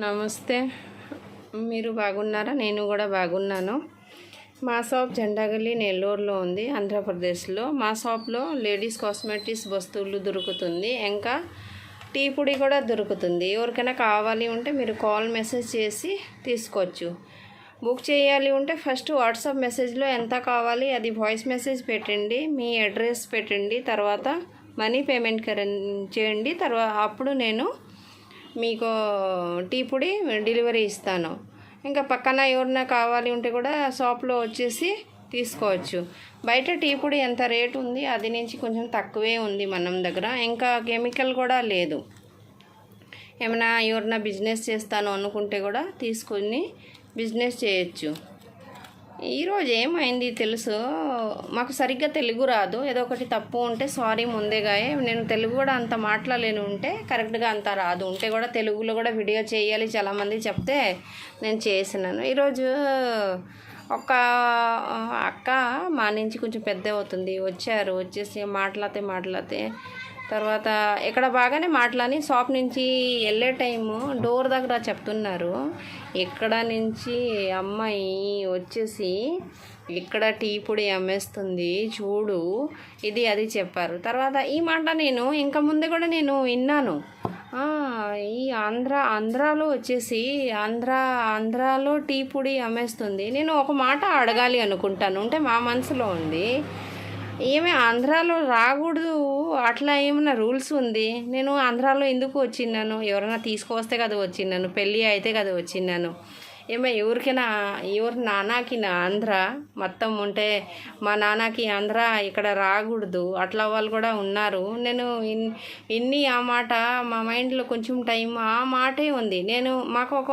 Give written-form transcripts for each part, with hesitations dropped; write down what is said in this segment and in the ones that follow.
నమస్తే. మీరు బాగున్నారా? నేను కూడా బాగున్నాను. మా షాప్ జెండాగల్లి నెల్లూరులో ఉంది, ఆంధ్రప్రదేశ్లో. మా షాప్లో లేడీస్ కాస్మెటిక్స్ వస్తువులు దొరుకుతుంది, ఇంకా టీ పొడి కూడా దొరుకుతుంది. ఎవరికైనా కావాలి ఉంటే మీరు కాల్ మెసేజ్ చేసి తీసుకోవచ్చు. బుక్ చేయాలి ఉంటే ఫస్ట్ వాట్సాప్ మెసేజ్లో ఎంత కావాలి అది వాయిస్ మెసేజ్ పెట్టండి, మీ అడ్రస్ పెట్టండి, తర్వాత మనీ పేమెంట్ చేయండి. తర్వాత అప్పుడు నేను మీకు టీ పొడి డెలివరీ ఇస్తాను. ఇంకా పక్కన ఎవరైనా కావాలి ఉంటే కూడా షాప్లో వచ్చేసి తీసుకోవచ్చు. బయట టీ పొడి ఎంత రేటు ఉంది, అది నుంచి కొంచెం తక్కువే ఉంది మనం దగ్గర. ఇంకా కెమికల్ కూడా లేదు. ఏమైనా ఎవరైనా బిజినెస్ చేస్తాను అనుకుంటే కూడా తీసుకొని బిజినెస్ చేయొచ్చు. ఈరోజు ఏమైంది తెలుసు, మాకు సరిగ్గా తెలుగు రాదు. ఏదో ఒకటి తప్పు ఉంటే సారీ ముందేగా. నేను తెలుగు కూడా అంత మాట్లాడలేను, ఉంటే కరెక్ట్గా అంత రాదు. ఉంటే కూడా తెలుగులో కూడా వీడియో చేయాలి చాలామంది చెప్తే నేను చేసినాను. ఈరోజు ఒక అక్క మా నుంచి కొంచెం పెద్ద అవుతుంది వచ్చేసి మాట్లాడితే తర్వాత ఇక్కడ బాగానే మాట్లాడి షాప్ నుంచి వెళ్ళే టైము డోర్ దగ్గర చెప్తున్నారు, ఇక్కడ నుంచి అమ్మాయి వచ్చేసి ఇక్కడ టీ పొడి అమ్మేస్తుంది చూడు, ఇది అది చెప్పారు. తర్వాత ఈ మాట నేను ఇంకా ముందే కూడా నేను విన్నాను. ఈ ఆంధ్రాలో వచ్చేసి ఆంధ్రాలో టీ పొడి అమ్మేస్తుంది. నేను ఒక మాట అడగాలి అనుకుంటాను, అంటే మా మనసులో ఉంది. ఏమే ఆంధ్రాలో రాకూడదు అట్లా ఏమైనా రూల్స్ ఉంది? నేను ఆంధ్రాలో ఎందుకు వచ్చిన్నాను? ఎవరైనా తీసుకొస్తే కదా వచ్చిన్నాను, పెళ్ళి అయితే కదా వచ్చిన్నాను. ఎవరికైనా ఎవరి నాన్నకి నా ఆంధ్ర మొత్తం ఉంటే మా నాన్నకి ఆంధ్ర ఇక్కడ రాకూడదు అట్లా వాళ్ళు కూడా ఉన్నారు. నేను ఆ మాట మా మైండ్లో కొంచెం టైం ఆ మాటే ఉంది. మాకు ఒక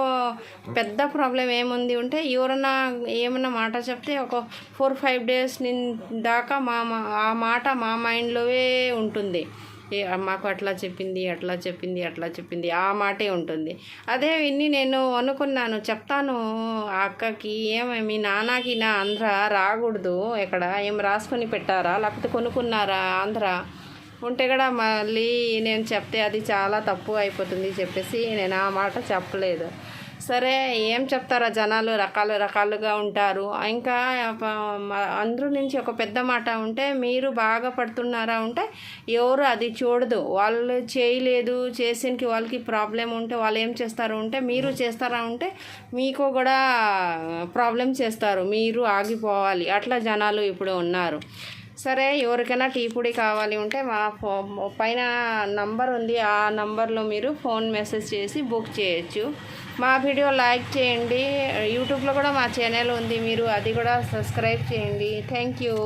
పెద్ద ప్రాబ్లం ఏముంది అంటే ఎవరన్నా ఏమన్నా మాట చెప్తే ఒక 4-5 days దాకా ఆ మాట మా మైండ్లోవే ఉంటుంది. మాకు అట్లా చెప్పింది ఆ మాటే ఉంటుంది. అదే విని నేను అనుకున్నాను, చెప్తాను ఆ అక్కకి, మీ నాన్నకి నా ఆంధ్ర రాకూడదు, ఇక్కడ ఏం రాసుకొని పెట్టారా లేకపోతే కొనుక్కున్నారా ఆంధ్ర ఉంటే కూడా మళ్ళీ నేను చెప్తే అది చాలా తప్పు అయిపోతుంది చెప్పేసి నేను ఆ మాట చెప్పలేదు. సరే ఏం చెప్తారా, జనాలు రకాలుగా ఉంటారు. ఇంకా అందరూ నుంచి ఒక పెద్ద మాట ఉంటే మీరు బాగా పడుతున్నారా ఉంటే ఎవరు అది చూడదు. వాళ్ళు చేయలేదు, చేసేకి వాళ్ళకి ప్రాబ్లం ఉంటే వాళ్ళు ఏం చేస్తారు ఉంటే మీరు చేస్తారా ఉంటే మీకు కూడా ప్రాబ్లం చేస్తారు, మీరు ఆగిపోవాలి. అట్లా జనాలు ఇప్పుడు ఉన్నారు. సరే ఎవరికైనా టీ పొడి కావాలి ఉంటే మా పైన నంబర్ ఉంది, ఆ నంబర్లో మీరు ఫోన్ మెసేజ్ చేసి బుక్ చేయొచ్చు. మా వీడియో లైక్ చేయండి. యూట్యూబ్లో కూడా మా ఛానల్ ఉంది, మీరు అది కూడా సబ్స్క్రైబ్ చేయండి. Thank you.